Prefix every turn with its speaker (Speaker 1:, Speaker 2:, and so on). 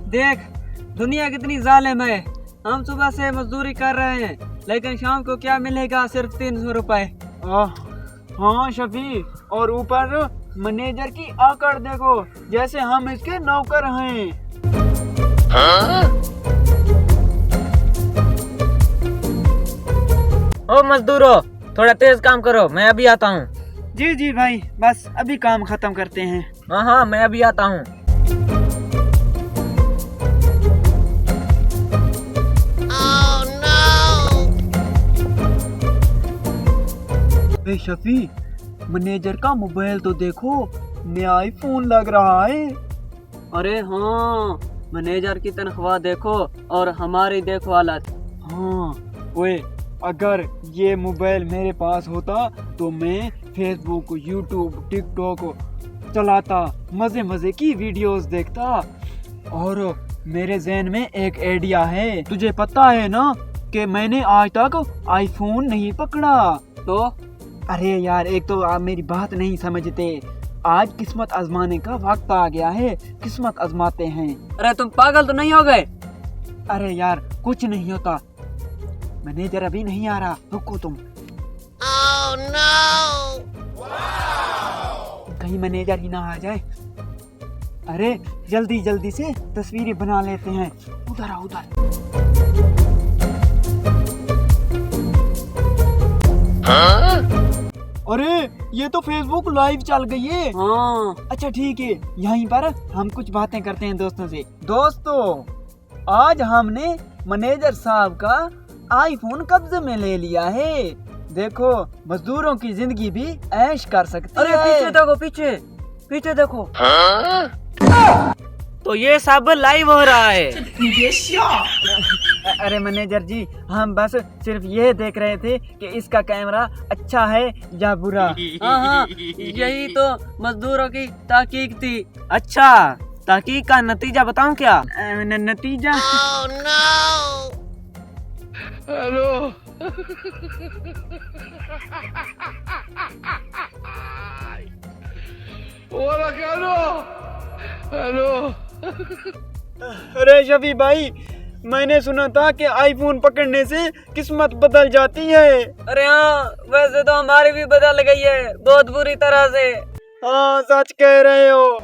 Speaker 1: देख दुनिया कितनी जालिम है। हम सुबह से मजदूरी कर रहे हैं लेकिन शाम को क्या मिलेगा, सिर्फ 300 रुपए।
Speaker 2: हाँ शफी, और ऊपर मैनेजर की आकड़ देखो, जैसे हम इसके नौकर हैं।
Speaker 3: ओ मजदूरों, थोड़ा तेज काम करो, मैं अभी आता हूँ।
Speaker 2: जी जी भाई, बस अभी काम खत्म करते हैं।
Speaker 3: हाँ हाँ, मैं अभी आता हूँ।
Speaker 2: शफी, मैनेजर का मोबाइल तो देखो, नया आईफोन लग रहा है।
Speaker 1: अरे हाँ, मैनेजर की तनख्वाह देखो और हमारी देखो हालत।
Speaker 2: हाँ ओए, अगर ये मोबाइल मेरे पास होता तो मैं फेसबुक, यूट्यूब, टिकटॉक चलाता, मजे मजे की वीडियोस देखता। और मेरे जहन में एक आइडिया है। तुझे पता है ना कि मैंने आज तक आईफोन नहीं पकड़ा।
Speaker 1: तो
Speaker 2: अरे यार, एक तो आप मेरी बात नहीं समझते। आज किस्मत आजमाने का वक्त आ गया है, किस्मत आजमाते हैं।
Speaker 1: अरे तुम पागल तो नहीं हो गए?
Speaker 2: अरे यार, कुछ नहीं होता, मैनेजर अभी नहीं आ रहा, रुको तुम।
Speaker 4: Oh no!
Speaker 2: कहीं मैनेजर ही ना आ जाए। अरे जल्दी जल्दी से तस्वीरें बना लेते हैं। उधर आओ, उधर। अरे ये तो फेसबुक लाइव चल गई है।
Speaker 1: हाँ,
Speaker 2: अच्छा ठीक है, यहीं पर हम कुछ बातें करते हैं दोस्तों से। दोस्तों, आज हमने मैनेजर साहब का आईफोन कब्जे में ले लिया है। देखो, मजदूरों की जिंदगी भी ऐश कर सकती
Speaker 1: अरे
Speaker 2: है।
Speaker 1: पीछे देखो, पीछे पीछे देखो।
Speaker 3: तो ये सब लाइव हो रहा है।
Speaker 2: अरे मैनेजर जी, हम बस सिर्फ ये देख रहे थे कि इसका कैमरा अच्छा है या बुरा।
Speaker 1: हाँ हाँ, यही तो मजदूरों की ताकीक थी।
Speaker 3: अच्छा, तहकीक का नतीजा बताऊं क्या?
Speaker 2: नतीजा?
Speaker 4: Oh no!
Speaker 5: हेलो, होला क्या? हेलो,
Speaker 2: अरे शफी भाई, मैंने सुना था कि आईफोन पकड़ने से किस्मत बदल जाती है।
Speaker 1: अरे हाँ, वैसे तो हमारी भी बदल गई है, बहुत बुरी तरह से।
Speaker 2: हाँ, सच कह रहे हो।